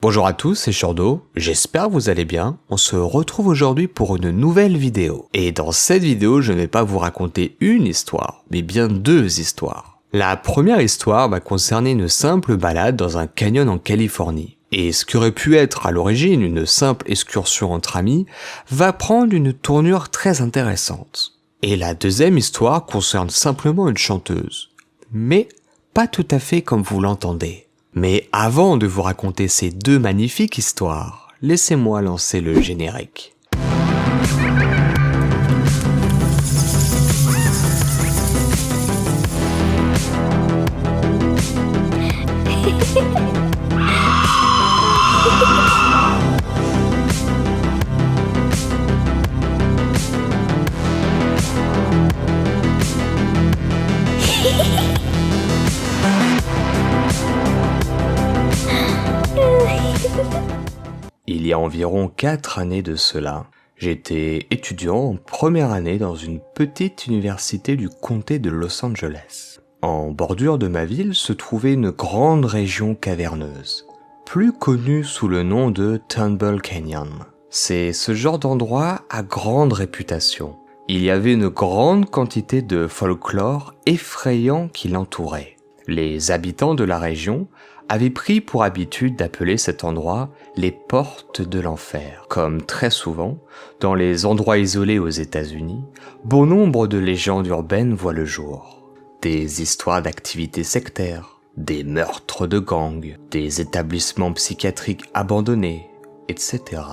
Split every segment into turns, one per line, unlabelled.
Bonjour à tous, c'est Shordo, j'espère que vous allez bien. On se retrouve aujourd'hui pour une nouvelle vidéo. Et dans cette vidéo, je ne vais pas vous raconter une histoire, mais bien deux histoires. La première histoire va concerner une simple balade dans un canyon en Californie. Et ce qui aurait pu être à l'origine une simple excursion entre amis, va prendre une tournure très intéressante. Et la deuxième histoire concerne simplement une chanteuse. Mais pas tout à fait comme vous l'entendez. Mais avant de vous raconter ces deux magnifiques histoires, laissez-moi lancer le générique. Il y a environ 4 années de cela, j'étais étudiant en première année dans une petite université du comté de Los Angeles. En bordure de ma ville se trouvait une grande région caverneuse, plus connue sous le nom de Tumble Canyon. C'est ce genre d'endroit à grande réputation. Il y avait une grande quantité de folklore effrayant qui l'entourait. Les habitants de la région avaient pris pour habitude d'appeler cet endroit les portes de l'enfer. Comme très souvent, dans les endroits isolés aux États-Unis, bon nombre de légendes urbaines voient le jour. Des histoires d'activités sectaires, des meurtres de gangs, des établissements psychiatriques abandonnés, etc.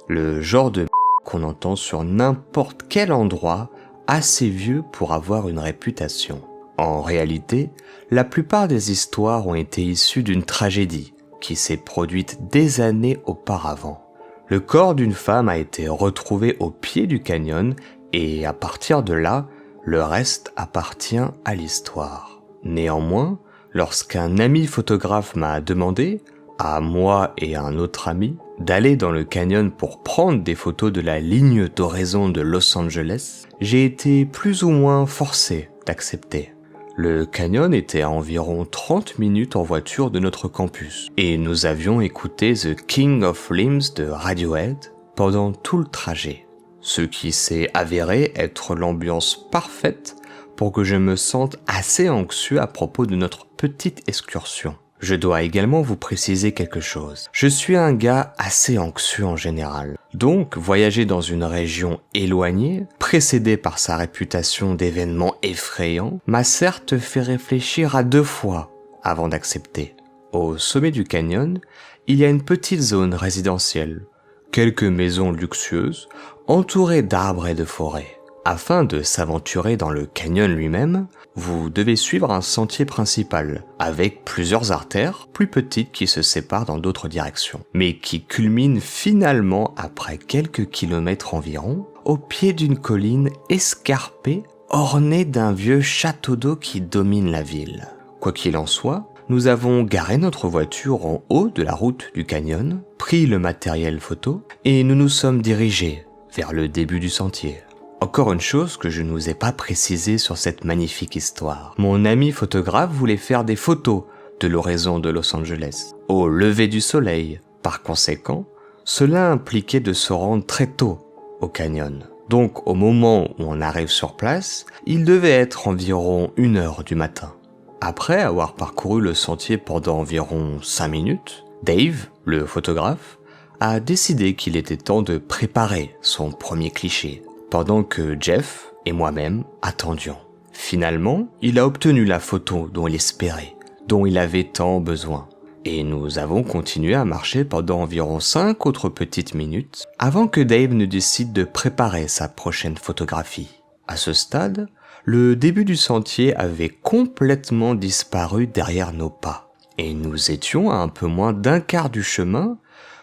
Le genre de qu'on entend sur n'importe quel endroit assez vieux pour avoir une réputation. En réalité, la plupart des histoires ont été issues d'une tragédie qui s'est produite des années auparavant. Le corps d'une femme a été retrouvé au pied du canyon et à partir de là, le reste appartient à l'histoire. Néanmoins, lorsqu'un ami photographe m'a demandé, à moi et à un autre ami, d'aller dans le canyon pour prendre des photos de la ligne d'horizon de Los Angeles, j'ai été plus ou moins forcé d'accepter. Le canyon était à environ 30 minutes en voiture de notre campus et nous avions écouté The King of Limbs de Radiohead pendant tout le trajet, ce qui s'est avéré être l'ambiance parfaite pour que je me sente assez anxieux à propos de notre petite excursion. Je dois également vous préciser quelque chose. Je suis un gars assez anxieux en général. Donc, voyager dans une région éloignée, précédée par sa réputation d'événements effrayants, m'a certes fait réfléchir à 2 fois avant d'accepter. Au sommet du canyon, il y a une petite zone résidentielle, quelques maisons luxueuses, entourées d'arbres et de forêts. Afin de s'aventurer dans le canyon lui-même, vous devez suivre un sentier principal, avec plusieurs artères plus petites qui se séparent dans d'autres directions, mais qui culminent finalement, après quelques kilomètres environ, au pied d'une colline escarpée, ornée d'un vieux château d'eau qui domine la ville. Quoi qu'il en soit, nous avons garé notre voiture en haut de la route du canyon, pris le matériel photo, et nous nous sommes dirigés vers le début du sentier. Encore une chose que je ne vous ai pas précisé sur cette magnifique histoire. Mon ami photographe voulait faire des photos de l'horizon de Los Angeles, au lever du soleil. Par conséquent, cela impliquait de se rendre très tôt au canyon. Donc au moment où on arrive sur place, il devait être environ 1 heure du matin. Après avoir parcouru le sentier pendant environ 5 minutes, Dave, le photographe, a décidé qu'il était temps de préparer son premier cliché, pendant que Jeff et moi-même attendions. Finalement, il a obtenu la photo dont il espérait, dont il avait tant besoin. Et nous avons continué à marcher pendant environ 5 autres petites minutes, avant que Dave ne décide de préparer sa prochaine photographie. À ce stade, le début du sentier avait complètement disparu derrière nos pas, et nous étions à un peu moins d'un quart du chemin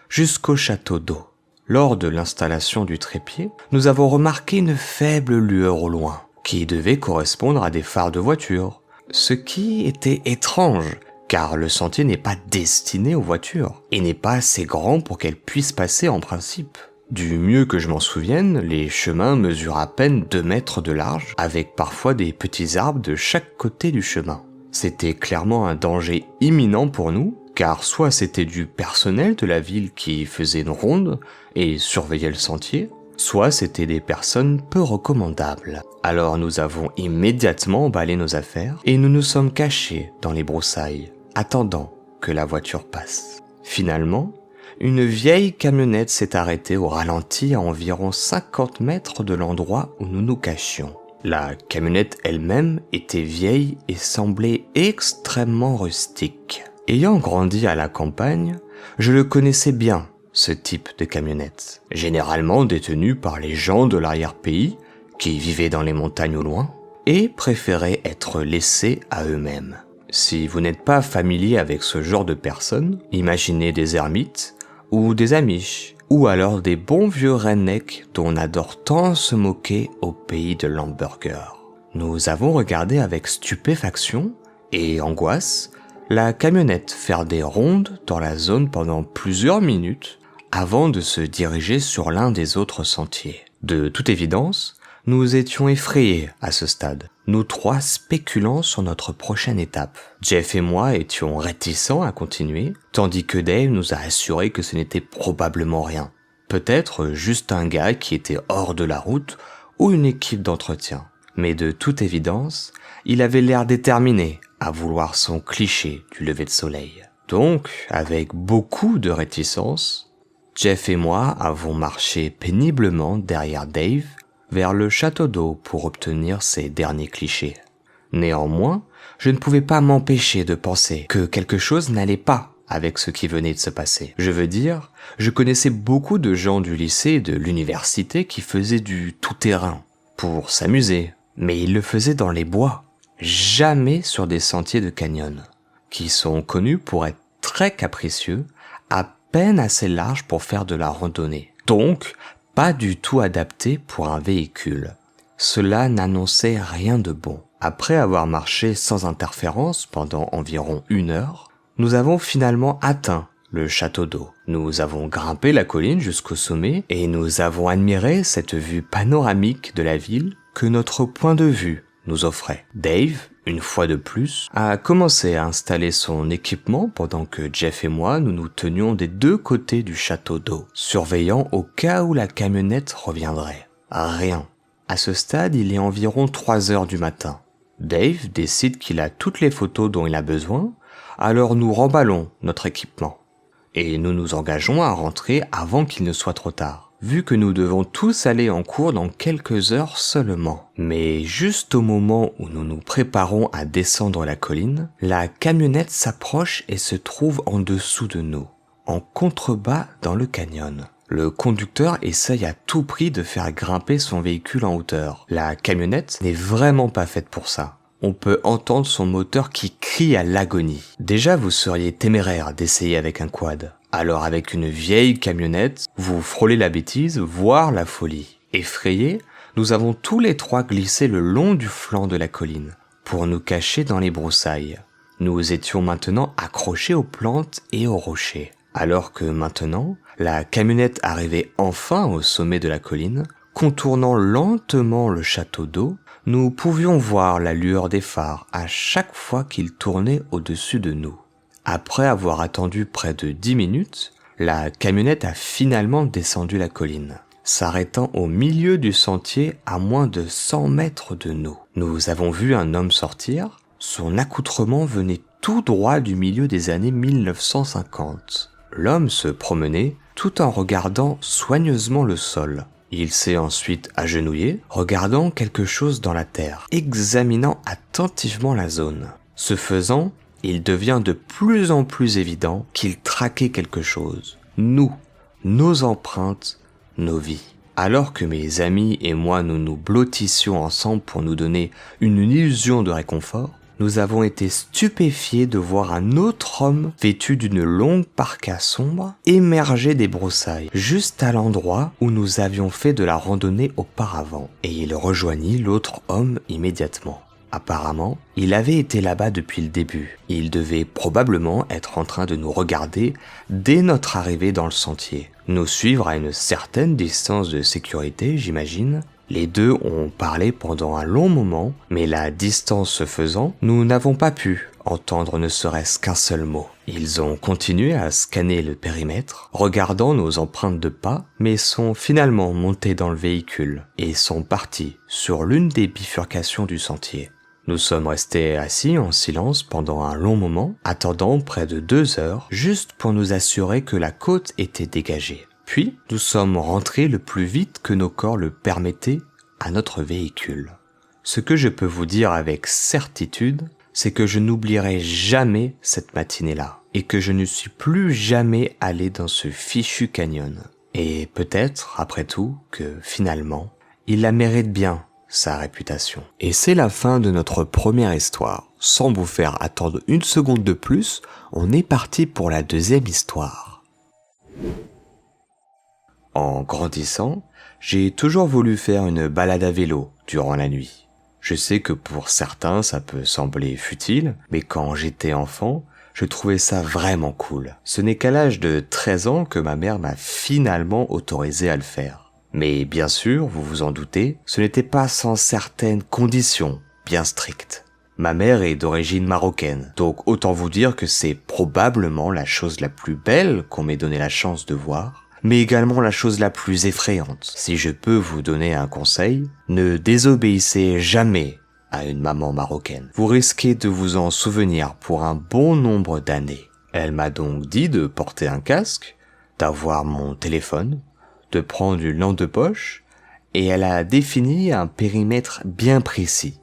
jusqu'au château d'eau. Lors de l'installation du trépied, nous avons remarqué une faible lueur au loin, qui devait correspondre à des phares de voiture. Ce qui était étrange, car le sentier n'est pas destiné aux voitures, et n'est pas assez grand pour qu'elles puissent passer en principe. Du mieux que je m'en souvienne, les chemins mesurent à peine 2 mètres de large, avec parfois des petits arbres de chaque côté du chemin. C'était clairement un danger imminent pour nous, car soit c'était du personnel de la ville qui faisait une ronde et surveillait le sentier, soit c'était des personnes peu recommandables. Alors nous avons immédiatement emballé nos affaires et nous nous sommes cachés dans les broussailles, attendant que la voiture passe. Finalement, une vieille camionnette s'est arrêtée au ralenti à environ 50 mètres de l'endroit où nous nous cachions. La camionnette elle-même était vieille et semblait extrêmement rustique. Ayant grandi à la campagne, je le connaissais bien, ce type de camionnette, généralement détenu par les gens de l'arrière-pays qui vivaient dans les montagnes au loin et préféraient être laissés à eux-mêmes. Si vous n'êtes pas familier avec ce genre de personnes, imaginez des ermites ou des amish, ou alors des bons vieux rednecks dont on adore tant se moquer au pays de l'hamburger. Nous avons regardé avec stupéfaction et angoisse la camionnette faire des rondes dans la zone pendant plusieurs minutes avant de se diriger sur l'un des autres sentiers. De toute évidence, nous étions effrayés à ce stade, nous trois spéculant sur notre prochaine étape. Jeff et moi étions réticents à continuer, tandis que Dave nous a assuré que ce n'était probablement rien. Peut-être juste un gars qui était hors de la route ou une équipe d'entretien. Mais de toute évidence, il avait l'air déterminé à vouloir son cliché du lever de soleil. Donc, avec beaucoup de réticence, Jeff et moi avons marché péniblement derrière Dave vers le château d'eau pour obtenir ses derniers clichés. Néanmoins, je ne pouvais pas m'empêcher de penser que quelque chose n'allait pas avec ce qui venait de se passer. Je veux dire, je connaissais beaucoup de gens du lycée et de l'université qui faisaient du tout-terrain pour s'amuser, mais ils le faisaient dans les bois, jamais sur des sentiers de canyon, qui sont connus pour être très capricieux, à peine assez larges pour faire de la randonnée. Donc, pas du tout adapté pour un véhicule. Cela n'annonçait rien de bon. Après avoir marché sans interférence pendant environ 1 heure, nous avons finalement atteint le château d'eau. Nous avons grimpé la colline jusqu'au sommet et nous avons admiré cette vue panoramique de la ville que notre point de vue nous offrait. Dave, une fois de plus, a commencé à installer son équipement pendant que Jeff et moi nous tenions des 2 côtés du château d'eau, surveillant au cas où la camionnette reviendrait. Rien. À ce stade, il est environ 3 heures du matin. Dave décide qu'il a toutes les photos dont il a besoin, alors nous remballons notre équipement. Et nous nous engageons à rentrer avant qu'il ne soit trop tard, vu que nous devons tous aller en cours dans quelques heures seulement. Mais juste au moment où nous nous préparons à descendre la colline, la camionnette s'approche et se trouve en dessous de nous, en contrebas dans le canyon. Le conducteur essaye à tout prix de faire grimper son véhicule en hauteur. La camionnette n'est vraiment pas faite pour ça. On peut entendre son moteur qui crie à l'agonie. Déjà, vous seriez téméraire d'essayer avec un quad. Alors avec une vieille camionnette, vous frôlez la bêtise, voire la folie. Effrayés, nous avons tous les 3 glissé le long du flanc de la colline, pour nous cacher dans les broussailles. Nous étions maintenant accrochés aux plantes et aux rochers. Alors que maintenant, la camionnette arrivait enfin au sommet de la colline, contournant lentement le château d'eau, nous pouvions voir la lueur des phares à chaque fois qu'il tournait au-dessus de nous. Après avoir attendu près de 10 minutes, la camionnette a finalement descendu la colline, s'arrêtant au milieu du sentier à moins de 100 mètres de nous. Nous avons vu un homme sortir, son accoutrement venait tout droit du milieu des années 1950. L'homme se promenait tout en regardant soigneusement le sol. Il s'est ensuite agenouillé, regardant quelque chose dans la terre, examinant attentivement la zone. Ce faisant, il devient de plus en plus évident qu'il traquait quelque chose. Nous, nos empreintes, nos vies. Alors que mes amis et moi nous nous blottissions ensemble pour nous donner une illusion de réconfort, nous avons été stupéfiés de voir un autre homme vêtu d'une longue parka sombre émerger des broussailles, juste à l'endroit où nous avions fait de la randonnée auparavant. Et il rejoignit l'autre homme immédiatement. Apparemment, il avait été là-bas depuis le début. Il devait probablement être en train de nous regarder dès notre arrivée dans le sentier. Nous suivre à une certaine distance de sécurité, j'imagine, Les deux ont parlé pendant un long moment, mais la distance se faisant, nous n'avons pas pu entendre ne serait-ce qu'un seul mot. Ils ont continué à scanner le périmètre, regardant nos empreintes de pas, mais sont finalement montés dans le véhicule et sont partis sur l'une des bifurcations du sentier. Nous sommes restés assis en silence pendant un long moment, attendant près de 2 heures, juste pour nous assurer que la côte était dégagée. Puis, nous sommes rentrés le plus vite que nos corps le permettaient à notre véhicule. Ce que je peux vous dire avec certitude, c'est que je n'oublierai jamais cette matinée-là et que je ne suis plus jamais allé dans ce fichu canyon. Et peut-être, après tout, que finalement, il la mérite bien, sa réputation. Et c'est la fin de notre première histoire. Sans vous faire attendre une seconde de plus, on est parti pour la deuxième histoire. En grandissant, j'ai toujours voulu faire une balade à vélo durant la nuit. Je sais que pour certains ça peut sembler futile, mais quand j'étais enfant, je trouvais ça vraiment cool. Ce n'est qu'à l'âge de 13 ans que ma mère m'a finalement autorisé à le faire. Mais bien sûr, vous vous en doutez, ce n'était pas sans certaines conditions bien strictes. Ma mère est d'origine marocaine, donc autant vous dire que c'est probablement la chose la plus belle qu'on m'ait donné la chance de voir, mais également la chose la plus effrayante. Si je peux vous donner un conseil, ne désobéissez jamais à une maman marocaine. Vous risquez de vous en souvenir pour un bon nombre d'années. Elle m'a donc dit de porter un casque, d'avoir mon téléphone, de prendre une lampe de poche, et elle a défini un périmètre bien précis,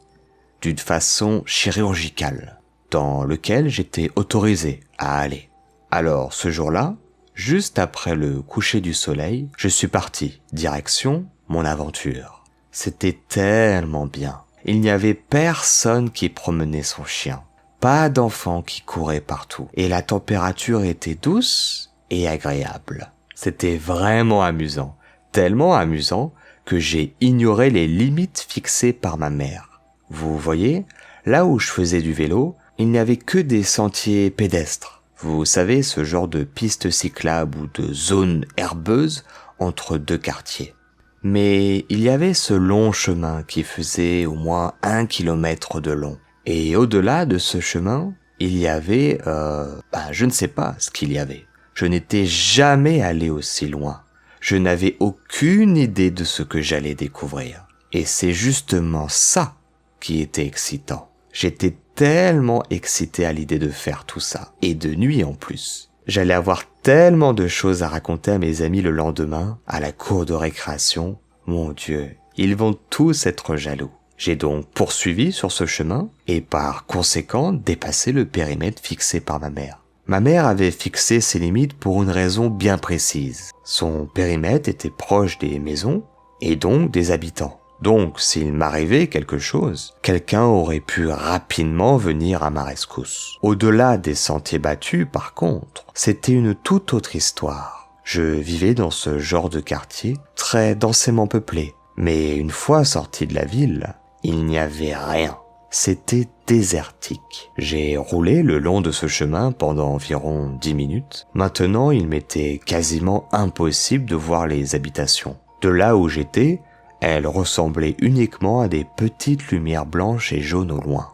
d'une façon chirurgicale, dans lequel j'étais autorisé à aller. Alors ce jour-là, juste après le coucher du soleil, je suis parti, direction mon aventure. C'était tellement bien. Il n'y avait personne qui promenait son chien, pas d'enfants qui couraient partout, et la température était douce et agréable. C'était vraiment amusant, tellement amusant que j'ai ignoré les limites fixées par ma mère. Vous voyez, là où je faisais du vélo, il n'y avait que des sentiers pédestres. Vous savez, ce genre de piste cyclable ou de zone herbeuse entre deux quartiers. Mais il y avait ce long chemin qui faisait au moins 1 kilomètre de long. Et au-delà de ce chemin, il y avait, je ne sais pas ce qu'il y avait. Je n'étais jamais allé aussi loin. Je n'avais aucune idée de ce que j'allais découvrir. Et c'est justement ça qui était excitant. J'étais tellement excité à l'idée de faire tout ça, et de nuit en plus. J'allais avoir tellement de choses à raconter à mes amis le lendemain, à la cour de récréation. Mon Dieu, ils vont tous être jaloux. J'ai donc poursuivi sur ce chemin, et par conséquent dépassé le périmètre fixé par ma mère. Ma mère avait fixé ses limites pour une raison bien précise. Son périmètre était proche des maisons, et donc des habitants. Donc, s'il m'arrivait quelque chose, quelqu'un aurait pu rapidement venir à ma rescousse. Au-delà des sentiers battus, par contre, c'était une toute autre histoire. Je vivais dans ce genre de quartier très densément peuplé, mais une fois sorti de la ville, il n'y avait rien. C'était désertique. J'ai roulé le long de ce chemin pendant environ 10 minutes. Maintenant, il m'était quasiment impossible de voir les habitations. De là où j'étais, elles ressemblaient uniquement à des petites lumières blanches et jaunes au loin.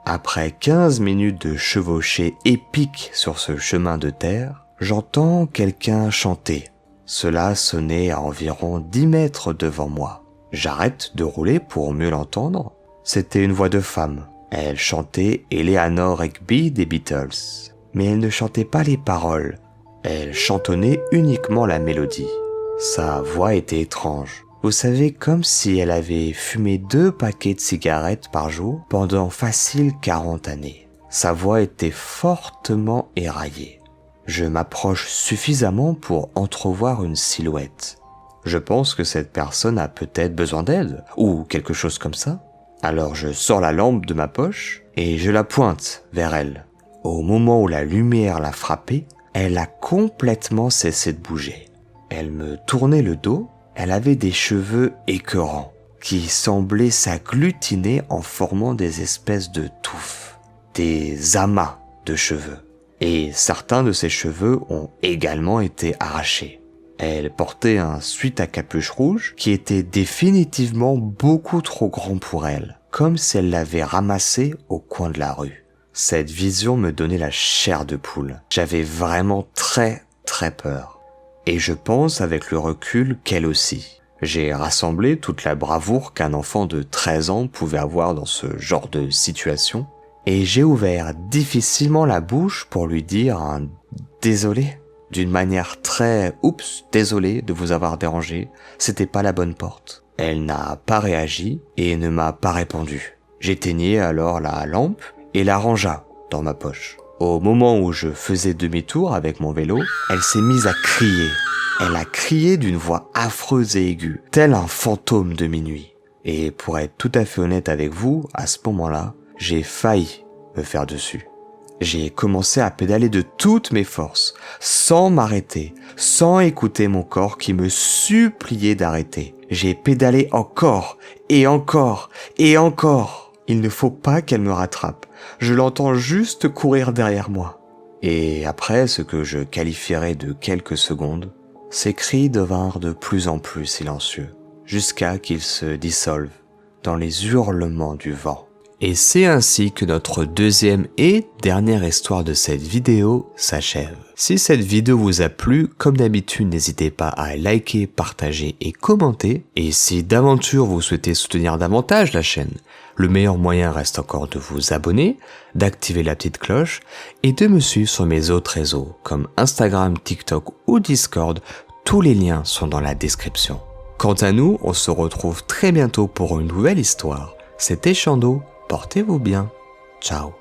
Après 15 minutes de chevauchée épique sur ce chemin de terre, j'entends quelqu'un chanter. Cela sonnait à environ 10 mètres devant moi. J'arrête de rouler pour mieux l'entendre. C'était une voix de femme. Elle chantait Eleanor Rigby des Beatles. Mais elle ne chantait pas les paroles. Elle chantonnait uniquement la mélodie. Sa voix était étrange. Vous savez, comme si elle avait fumé 2 paquets de cigarettes par jour pendant facile 40 années. Sa voix était fortement éraillée. Je m'approche suffisamment pour entrevoir une silhouette. Je pense que cette personne a peut-être besoin d'aide, ou quelque chose comme ça. Alors je sors la lampe de ma poche et je la pointe vers elle. Au moment où la lumière l'a frappée, elle a complètement cessé de bouger. Elle me tournait le dos. Elle avait des cheveux écœurants qui semblaient s'agglutiner en formant des espèces de touffes, des amas de cheveux. Et certains de ces cheveux ont également été arrachés. Elle portait un sweat à capuche rouge qui était définitivement beaucoup trop grand pour elle, comme si elle l'avait ramassé au coin de la rue. Cette vision me donnait la chair de poule. J'avais vraiment très peur. Et je pense avec le recul qu'elle aussi. J'ai rassemblé toute la bravoure qu'un enfant de 13 ans pouvait avoir dans ce genre de situation, et j'ai ouvert difficilement la bouche pour lui dire un désolé, d'une manière très « oups, désolé de vous avoir dérangé, c'était pas la bonne porte ». Elle n'a pas réagi et ne m'a pas répondu. J'éteignai alors la lampe et la rangea dans ma poche. Au moment où je faisais demi-tour avec mon vélo, elle s'est mise à crier. Elle a crié d'une voix affreuse et aiguë, tel un fantôme de minuit. Et pour être tout à fait honnête avec vous, à ce moment-là, j'ai failli me faire dessus. J'ai commencé à pédaler de toutes mes forces, sans m'arrêter, sans écouter mon corps qui me suppliait d'arrêter. J'ai pédalé encore, et encore, et encore. Il ne faut pas qu'elle me rattrape. Je l'entends juste courir derrière moi. Et après ce que je qualifierais de quelques secondes, ses cris devinrent de plus en plus silencieux, jusqu'à qu'ils se dissolvent dans les hurlements du vent. Et c'est ainsi que notre deuxième et dernière histoire de cette vidéo s'achève. Si cette vidéo vous a plu, comme d'habitude, n'hésitez pas à liker, partager et commenter. Et si d'aventure vous souhaitez soutenir davantage la chaîne, le meilleur moyen reste encore de vous abonner, d'activer la petite cloche et de me suivre sur mes autres réseaux comme Instagram, TikTok ou Discord. Tous les liens sont dans la description. Quant à nous, on se retrouve très bientôt pour une nouvelle histoire. C'était Chando. Portez-vous bien. Ciao.